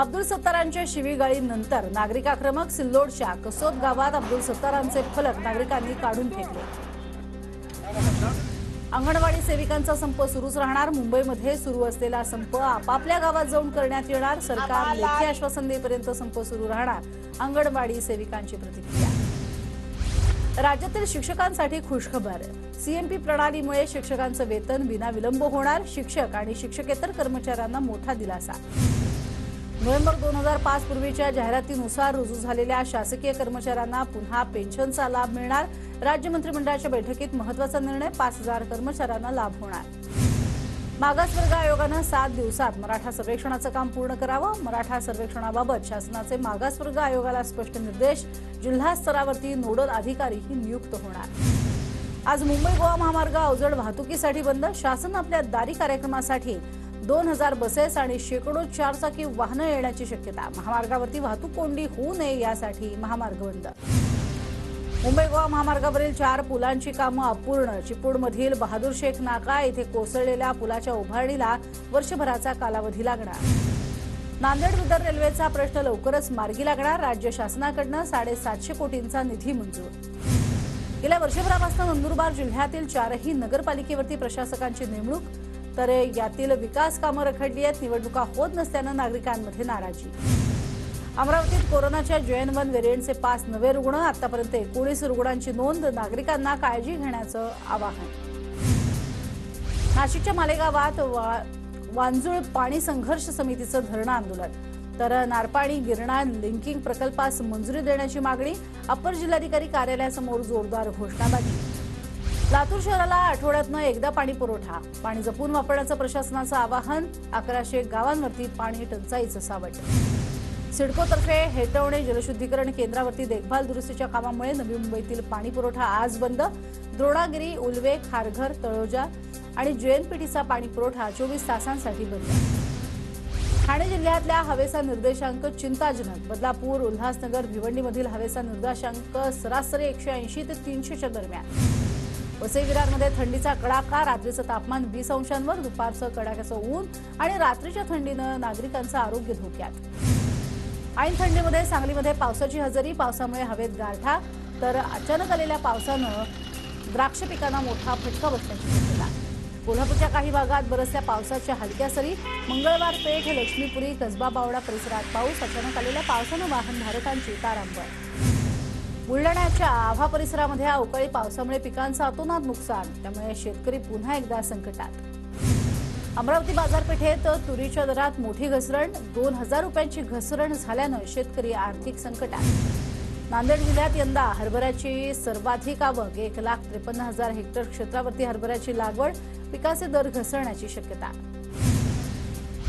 अब्दुल सत्तारांच्या शिवीगाळीनंतर नागरिक आक्रमक. सिल्लोडच्या कसोद गावात अब्दुल सत्तारांचे फलक नागरिकांनी काढून फेकले. अंगणवाडी सेविकांचा संप सुरूच राहणार. मुंबईमध्ये सुरू असलेला संप आपापल्या गावात जाऊन करण्यात येणार. सरकार लेखी आश्वासन देईपर्यंत संप सुरू राहणार. अंगणवाडी सेविकांची प्रतिक्रिया. राज्यातील शिक्षकांसाठी खुशखबर. सीएमपी प्रणालीमुळे शिक्षकांचं वेतन विनाविलंब होणार. शिक्षक आणि शिक्षकेतर कर्मचाऱ्यांना मोठा दिलासा. नोव्हेंबर 2005 पूर्वीच्या जाहिरातीनुसार रुजू झालेल्या शासकीय कर्मचाऱ्यांना पुन्हा पेन्शनचा लाभ मिळणार. राज्य मंत्रिमंडळाच्या बैठकीत महत्त्वाचा निर्णय. 5000 कर्मचाऱ्यांना लाभ होणार. मागासवर्ग आयोगानं 7 दिवसात मराठा सर्वेक्षणाचं काम पूर्ण करावं. मराठा सर्वेक्षणाबाबत शासनाचे मागासवर्ग आयोगाला स्पष्ट निर्देश. जिल्हा स्तरावरती नोडल अधिकारीही नियुक्त होणार. आज मुंबई गोवा महामार्ग अवजड वाहतुकीसाठी बंद. शासन आपल्या दारी कार्यक्रमासाठी 2000 बसेस आणि शेकडो 4 चाकी वाहनं येण्याची शक्यता. महामार्गावरती वाहतूक कोंडी होऊ नये यासाठी महामार्ग बंद. मुंबई गोवा महामार्गावरील 4 पुलांची कामं अपूर्ण. चिपळूणमधील बहादूर शेख नाका येथे कोसळलेल्या पुलाच्या उभारणीला वर्षभराचा कालावधी लागणार. नांदेड बिदर रेल्वेचा प्रश्न लवकरच मार्गी लागणार. राज्य शासनाकडून 750 कोटींचा निधी मंजूर. गेल्या वर्षभरापासून नंदुरबार जिल्ह्यातील 4ही नगरपालिकेवरती प्रशासकांची नेमणूक. तर यातील विकास कामं रखडली आहेत. निवडणुका होत नसल्यानं नागरिकांमध्ये नाराजी. अमरावतीत कोरोनाच्या JN1 व्हेरियंटचे 5 नवे रुग्ण. आतापर्यंत 19 रुग्णांची नोंद. नागरिकांना काळजी घेण्याचं आवाहन. नाशिकच्या मालेगावात वांजुळ पाणी संघर्ष समितीचं धरणं आंदोलन. तर नारपाणी गिरणा लिंकिंग प्रकल्पास मंजुरी देण्याची मागणी. अप्पर जिल्हाधिकारी कार्यालयासमोर जोरदार घोषणाबाजी. लातूर शहराला आठवड्यातनं एकदा पाणी पुरवठा. पाणी जपून वापरण्याचं प्रशासनाचं आवाहन. 1100 गावांवरती पाणी टंचाईचं सावट. सिडकोतर्फे हेटवणे जलशुद्धीकरण केंद्रावरती देखभाल दुरुस्तीच्या कामामुळे नवी मुंबईतील पाणी पुरवठा आज बंद. द्रोणागिरी, उल्वे, खारघर, तळोजा आणि JNPTचा पाणी पुरवठा 24 तासांसाठी बंद. ठाणे जिल्ह्यातल्या हवेचा निर्देशांक चिंताजनक. बदलापूर, उल्हासनगर, भिवंडीमधील हवेचा निर्देशांक सरासरी 180 ते 300च्या दरम्यान. वसई विरारमध्ये थंडीचा कडाका. रात्रीचं तापमान 20 अंशांवर. दुपारचं कडाक्याचं ऊन आणि रात्रीच्या थंडीनं नागरिकांचं आरोग्य धोक्यात. ऐन थंडीमध्ये सांगलीमध्ये पावसाची हजेरी. पावसामुळे हवेत गारठा. तर अचानक आलेल्या पावसानं द्राक्ष पिकांना मोठा फटका बसण्याची शक्यता. कोल्हापूरच्या काही भागात बरसल्या पावसाच्या हलक्या सरी. मंगळवार पेठ, लक्ष्मीपुरी, कसबा बावडा परिसरात पाऊस. अचानक आलेल्या पावसानं वाहनधारकांची तारांबळ. बुलढाण्याच्या आव्हा परिसरामध्ये अवकाळी पावसामुळे पिकांचं अतोनात नुकसान. त्यामुळे शेतकरी पुन्हा एकदा संकटात. अमरावती बाजारपेठेत तुरीच्या दरात मोठी घसरण. 2000 रुपयांची घसरण झाल्यानं शेतकरी आर्थिक संकटात. नांदेड जिल्ह्यात यंदा हरभऱ्याची सर्वाधिक आवक. 1,53,000 हेक्टर क्षेत्रावरती हरभऱ्याची लागवड. पिकाचे दर घसरण्याची शक्यता.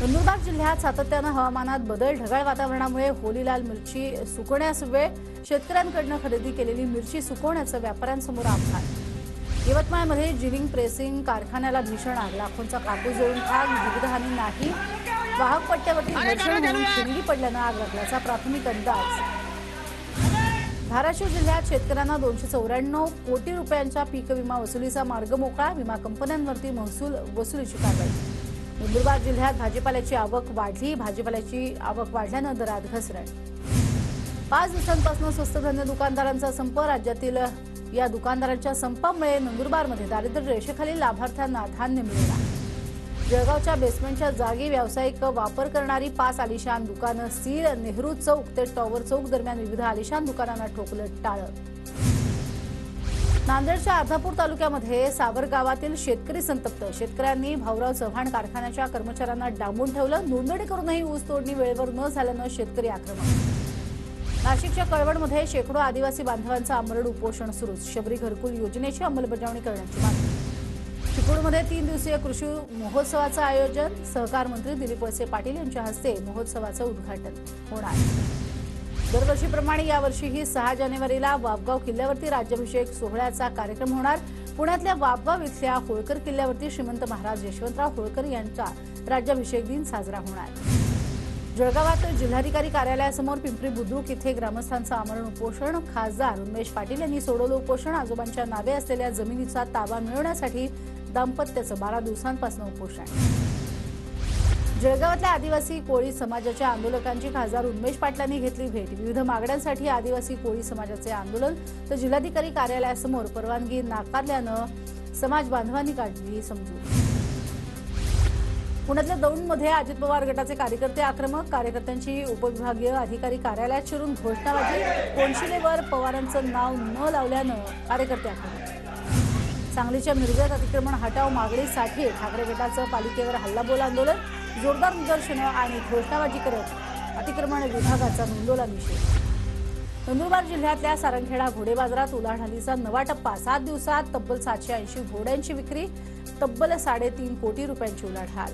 नंदुरबार जिल्ह्यात सातत्यानं हवामानात बदल. ढगाळ वातावरणामुळे होलीलाल मिरची सुकवण्यास वेळ. शेतकऱ्यांकडून खरेदी केलेली मिरची सुकवण्याचं व्यापाऱ्यांसमोर आव्हान. यवतमाळमध्ये जिनिंग प्रेसिंग कारखान्याला भीषण आग. लाखोंचा कापूस जळून खाक. जीवितहानी नाही. वाहक पट्ट्यावरती घर्षण होऊन ठिणगी पडल्यानं आग लागल्याचा प्राथमिक अंदाज. धाराशिव जिल्ह्यात शेतकऱ्यांना 294 कोटी रुपयांच्या पीक विमा वसुलीचा मार्ग मोकळा. विमा कंपन्यांवरती महसूल वसुलीची कारवाई. नंदुरबार जिल्ह्यात भाजीपाल्याची आवक वाढली. भाजीपाल्याची आवक वाढल्यानं दरात घसरण. 5 दिवसांपासून स्वस्त धान्य दुकानदारांचा संप. राज्यातील या दुकानदारांच्या संपामुळे नंदुरबारमध्ये दारिद्र्य रेषेखालील लाभार्थ्यांना धान्य मिळेना. जळगावच्या बेसमेंटच्या जागी व्यावसायिक वापर करणारी 5 आलिशान दुकानं सील. नेहरू चौक ते टॉवर चौक दरम्यान विविध आलिशान दुकानांना ठोकलं टाळं. नांदेडच्या अर्धापूर तालुक्यामध्ये सावर गावातील शेतकरी संतप्त. शेतकऱ्यांनी भाऊराव चव्हाण कारखान्याच्या कर्मचाऱ्यांना डांबून ठेवलं. नोंदणी करूनही ऊस तोडणी वेळेवर न झाल्यानं शेतकरी आक्रमक. नाशिकच्या कळवणमध्ये शेकडो आदिवासी बांधवांचं आमरण उपोषण सुरू. शबरी घरकुल योजनेची अंमलबजावणी करण्याची मागणी. चिपळूणमध्ये 3 दिवसीय कृषी महोत्सवाचं आयोजन. सहकार मंत्री दिलीप वळसे पाटील यांच्या हस्ते महोत्सवाचं उद्घाटन होणार. दरवर्षीप्रमाणे यावर्षीही 6 जानेवारीला वापगाव किल्ल्यावरती राज्याभिषेक सोहळ्याचा कार्यक्रम होणार. पुण्यातल्या वापगाव इथल्या होळकर किल्ल्यावरती श्रीमंत महाराज यशवंतराव होळकर यांचा राज्याभिषेक दिन साजरा होणार. जळगावात जिल्हाधिकारी कार्यालयासमोर पिंपरी बुद्रुक इथे ग्रामस्थांचं आमरण उपोषण. खासदार उमेश पाटील यांनी सोडवलं उपोषण. आजोबांच्या नावे असलेल्या जमिनीचा ताबा मिळवण्यासाठी दाम्पत्याचं 12 दिवसांपासून उपोषण. जळगावातल्या आदिवासी कोळी समाजाच्या आंदोलकांची खासदार उन्मेष पाटलांनी घेतली भेट। विविध मागण्यांसाठी आदिवासी कोळी समाजाचे आंदोलन तर जिल्हाधिकारी कार्यालयासमोर परवानगी नाकारल्यानं समाज बांधवांनी काढली समजूत। पुण्यातल्या दौंडमध्ये अजित पवार गटाचे कार्यकर्ते आक्रमक। कार्यकर्त्यांची उपविभागीय अधिकारी कार्यालयात शिरून घोषणाबाजी। कोणशिलेवर पवारांचं नाव न लावल्यानं कार्यकर्ते आक्रमक। सांगलीच्या मिरजेत अतिक्रमण हटाव मागणीसाठी ठाकरे गटाचं पालिकेवर हल्लाबोल आंदोलन। जोरदार निदर्शनं आणि घोषणाबाजी करत अतिक्रमण विभागाचा नोंदवला निषेध। नंदुरबार जिल्ह्यातल्या सारंगखेडा घोडे बाजारात उलाढालीचा नवा टप्पा। 7 दिवसात तब्बल 780 घोड्यांची विक्री, तब्बल 3.5 कोटी रुपयांची उलाढाल।